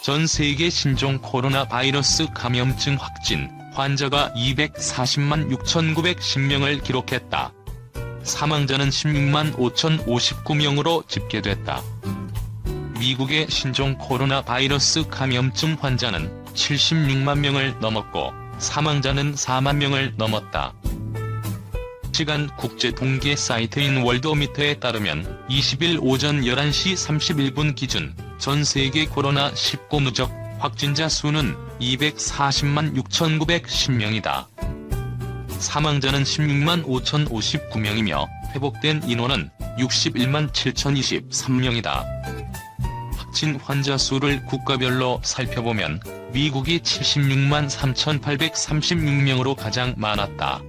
전 세계 신종 코로나 바이러스 감염증 확진 환자가 240만 6,910명을 기록했다. 사망자는 16만 5,059명으로 집계됐다. 미국의 신종 코로나 바이러스 감염증 환자는 76만 명을 넘었고 사망자는 4만 명을 넘었다. 시간 국제 통계 사이트인 월드오미터에 따르면 20일 오전 11시 31분 기준 전 세계 코로나19 누적 확진자 수는 240만 6,910명이다. 사망자는 16만 5,059명이며 회복된 인원은 61만 7,023명이다. 확진 환자 수를 국가별로 살펴보면 미국이 76만 3,836명으로 가장 많았다.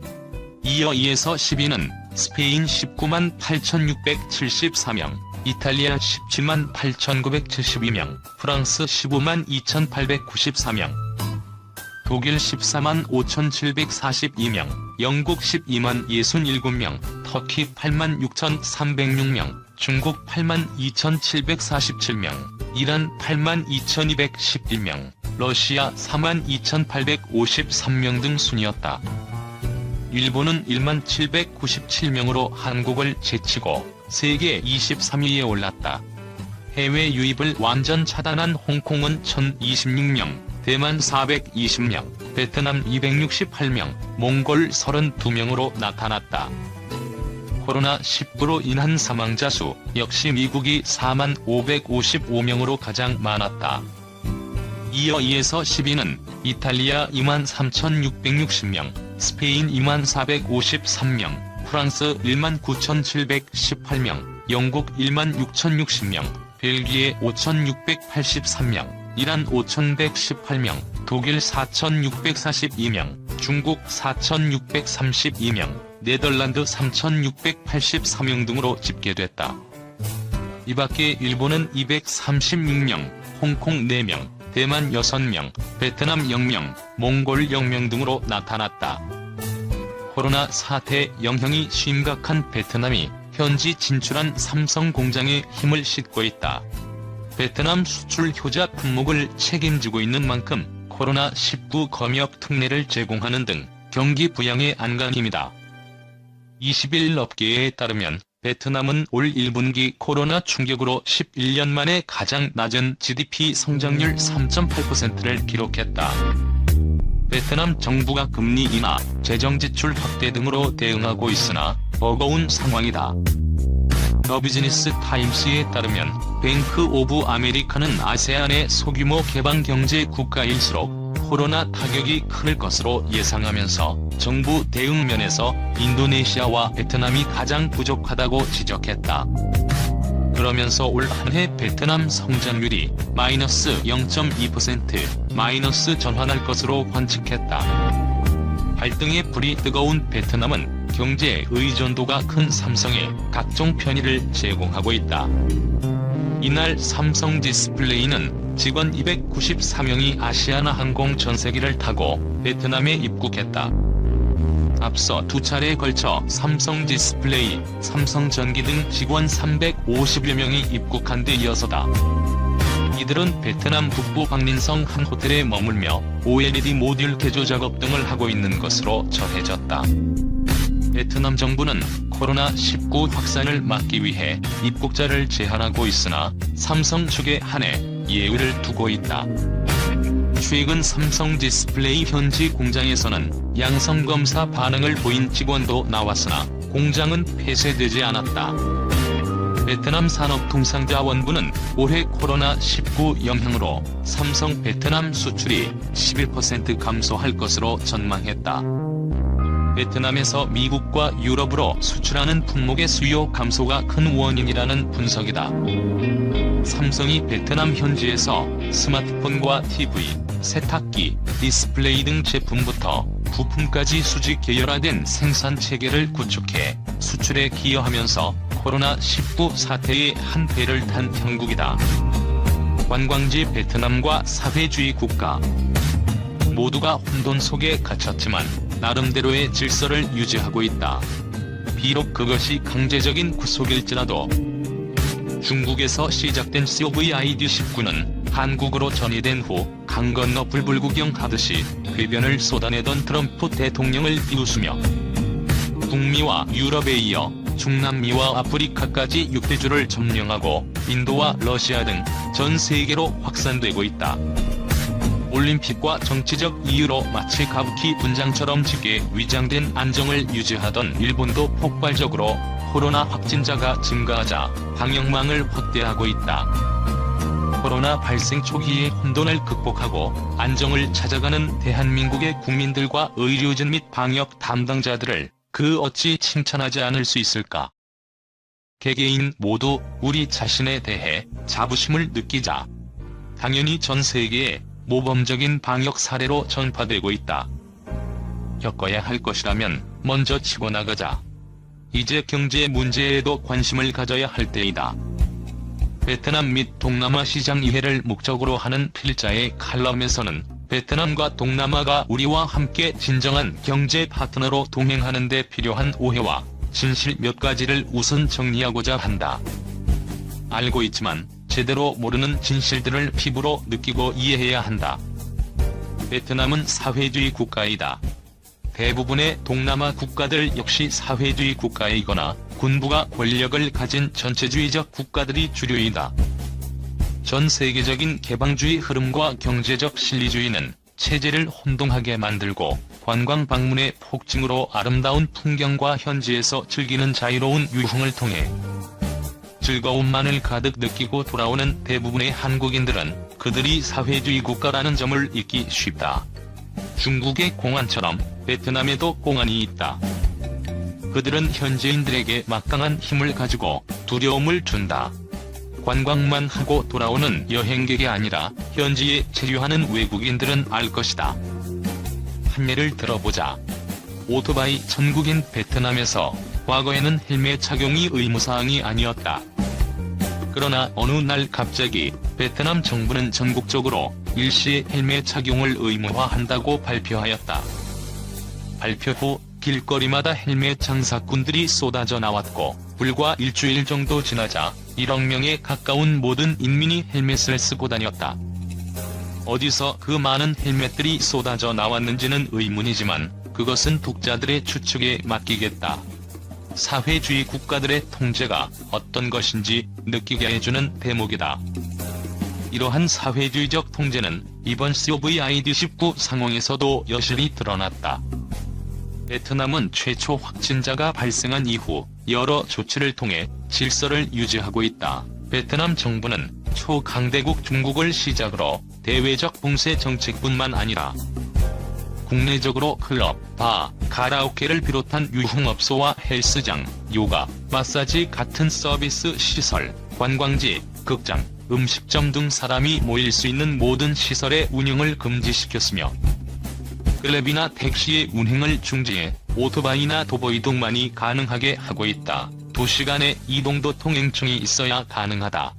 이어 2에서 10위는 스페인 19만 8,674명, 이탈리아 17만 8,972명, 프랑스 15만 2,894명, 독일 14만 5,742명, 영국 12만 67명, 터키 8만 6,306명, 중국 8만 2,747명, 이란 8만 2,211명, 러시아 4만 2,853명 등 순이었다. 일본은 1만 797명으로 한국을 제치고 세계 23위에 올랐다. 해외 유입을 완전 차단한 홍콩은 1,026명, 대만 420명, 베트남 268명, 몽골 32명으로 나타났다. 코로나19로 인한 사망자 수 역시 미국이 4만 555명으로 가장 많았다. 이어 2에서 10위는 이탈리아 2만 3,660명, 스페인 2만 453명, 프랑스 1만 9,718명, 영국 1만 6,060명, 벨기에 5,683명, 이란 5,118명, 독일 4,642명, 중국 4,632명, 네덜란드 3,684명 등으로 집계됐다. 이밖에 일본은 236명, 홍콩 4명, 대만 6명, 베트남 0명, 몽골 0명 등으로 나타났다. 코로나 사태 영향이 심각한 베트남이 현지 진출한 삼성 공장에 힘을 싣고 있다. 베트남 수출 효자 품목을 책임지고 있는 만큼 코로나19 검역 특례를 제공하는 등 경기 부양에 안간힘이다. 20일 업계에 따르면 베트남은 올 1분기 코로나 충격으로 11년 만에 가장 낮은 GDP 성장률 3.8%를 기록했다. 베트남 정부가 금리 인하, 재정 지출 확대 등으로 대응하고 있으나 버거운 상황이다. 더 비즈니스 타임스에 따르면 뱅크 오브 아메리카는 아세안의 소규모 개방 경제 국가일수록 코로나 타격이 클 것으로 예상하면서 정부 대응 면에서 인도네시아와 베트남이 가장 부족하다고 지적했다. 그러면서 올 한 해 베트남 성장률이 마이너스 0.2% 마이너스 전환할 것으로 관측했다. 발등에 불이 뜨거운 베트남은 경제 의존도가 큰 삼성에 각종 편의를 제공하고 있다. 이날 삼성 디스플레이는 직원 294명이 아시아나항공 전세기를 타고 베트남에 입국했다. 앞서 두 차례에 걸쳐 삼성 디스플레이, 삼성전기 등 직원 350여 명이 입국한 데 이어서다. 이들은 베트남 북부 박린성 한 호텔에 머물며 OLED 모듈 개조 작업 등을 하고 있는 것으로 전해졌다. 베트남 정부는 코로나19 확산을 막기 위해 입국자를 제한하고 있으나 삼성 측에 한해 예외를 두고 있다. 최근 삼성 디스플레이 현지 공장에서는 양성검사 반응을 보인 직원도 나왔으나 공장은 폐쇄되지 않았다. 베트남 산업통상자원부는 올해 코로나19 영향으로 삼성 베트남 수출이 11% 감소할 것으로 전망했다. 베트남에서 미국과 유럽으로 수출하는 품목의 수요 감소가 큰 원인이라는 분석이다. 삼성이 베트남 현지에서 스마트폰과 TV, 세탁기, 디스플레이 등 제품부터 부품까지 수직 계열화된 생산 체계를 구축해 수출에 기여하면서 코로나19 사태의 한 배를 탄 형국이다. 관광지 베트남과 사회주의 국가 모두가 혼돈 속에 갇혔지만 나름대로의 질서를 유지하고 있다. 비록 그것이 강제적인 구속일지라도 중국에서 시작된 COVID-19는 한국으로 전이된 후 강 건너 불불구경하듯이 궤변을 쏟아내던 트럼프 대통령을 비웃으며 북미와 유럽에 이어 중남미와 아프리카까지 6대주를 점령하고 인도와 러시아 등 전 세계로 확산되고 있다. 올림픽과 정치적 이유로 마치 가부키 분장처럼 짙게 위장된 안정을 유지하던 일본도 폭발적으로 코로나 확진자가 증가하자 방역망을 확대하고 있다. 코로나 발생 초기의 혼돈을 극복하고 안정을 찾아가는 대한민국의 국민들과 의료진 및 방역 담당자들을 그 어찌 칭찬하지 않을 수 있을까? 개개인 모두 우리 자신에 대해 자부심을 느끼자. 당연히 전 세계에 모범적인 방역 사례로 전파되고 있다. 겪어야 할 것이라면 먼저 치고 나가자. 이제 경제 문제에도 관심을 가져야 할 때이다. 베트남 및 동남아 시장 이해를 목적으로 하는 필자의 칼럼에서는 베트남과 동남아가 우리와 함께 진정한 경제 파트너로 동행하는 데 필요한 오해와 진실 몇 가지를 우선 정리하고자 한다. 알고 있지만 제대로 모르는 진실들을 피부로 느끼고 이해해야 한다. 베트남은 사회주의 국가이다. 대부분의 동남아 국가들 역시 사회주의 국가이거나 군부가 권력을 가진 전체주의적 국가들이 주류이다. 전 세계적인 개방주의 흐름과 경제적 실리주의는 체제를 혼동하게 만들고 관광 방문의 폭증으로 아름다운 풍경과 현지에서 즐기는 자유로운 유흥을 통해 즐거움만을 가득 느끼고 돌아오는 대부분의 한국인들은 그들이 사회주의 국가라는 점을 잊기 쉽다. 중국의 공안처럼 베트남에도 공안이 있다. 그들은 현지인들에게 막강한 힘을 가지고 두려움을 준다. 관광만 하고 돌아오는 여행객이 아니라 현지에 체류하는 외국인들은 알 것이다. 한 예를 들어보자. 오토바이 천국인 베트남에서 과거에는 헬멧 착용이 의무사항이 아니었다. 그러나 어느 날 갑자기 베트남 정부는 전국적으로 일시에 헬멧 착용을 의무화한다고 발표하였다. 발표 후 길거리마다 헬멧 장사꾼들이 쏟아져 나왔고 불과 일주일 정도 지나자 1억 명에 가까운 모든 인민이 헬멧을 쓰고 다녔다. 어디서 그 많은 헬멧들이 쏟아져 나왔는지는 의문이지만 그것은 독자들의 추측에 맡기겠다. 사회주의 국가들의 통제가 어떤 것인지 느끼게 해주는 대목이다. 이러한 사회주의적 통제는 이번 COVID-19 상황에서도 여실히 드러났다. 베트남은 최초 확진자가 발생한 이후 여러 조치를 통해 질서를 유지하고 있다. 베트남 정부는 초강대국 중국을 시작으로 대외적 봉쇄 정책뿐만 아니라 국내적으로 클럽, 바, 가라오케를 비롯한 유흥업소와 헬스장, 요가, 마사지 같은 서비스 시설, 관광지, 극장, 음식점 등 사람이 모일 수 있는 모든 시설의 운영을 금지시켰으며 클럽이나 택시의 운행을 중지해 오토바이나 도보 이동만이 가능하게 하고 있다. 도시간의 이동도 통행증이 있어야 가능하다.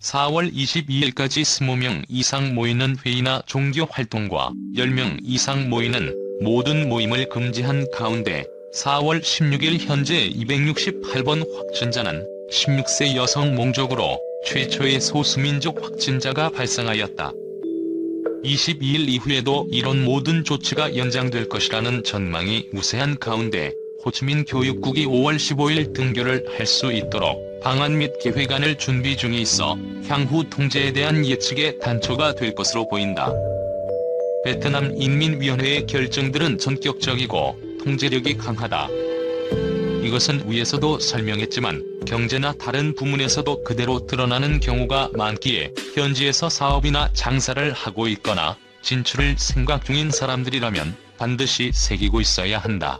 4월 22일까지 20명 이상 모이는 회의나 종교 활동과 10명 이상 모이는 모든 모임을 금지한 가운데 4월 16일 현재 268번 확진자는 16세 여성 몽족으로 최초의 소수민족 확진자가 발생하였다. 22일 이후에도 이런 모든 조치가 연장될 것이라는 전망이 우세한 가운데 호치민 교육국이 5월 15일 등교를 할 수 있도록 방안 및 계획안을 준비 중에 있어 향후 통제에 대한 예측의 단초가 될 것으로 보인다. 베트남 인민위원회의 결정들은 전격적이고 통제력이 강하다. 이것은 위에서도 설명했지만 경제나 다른 부문에서도 그대로 드러나는 경우가 많기에 현지에서 사업이나 장사를 하고 있거나 진출을 생각 중인 사람들이라면 반드시 새기고 있어야 한다.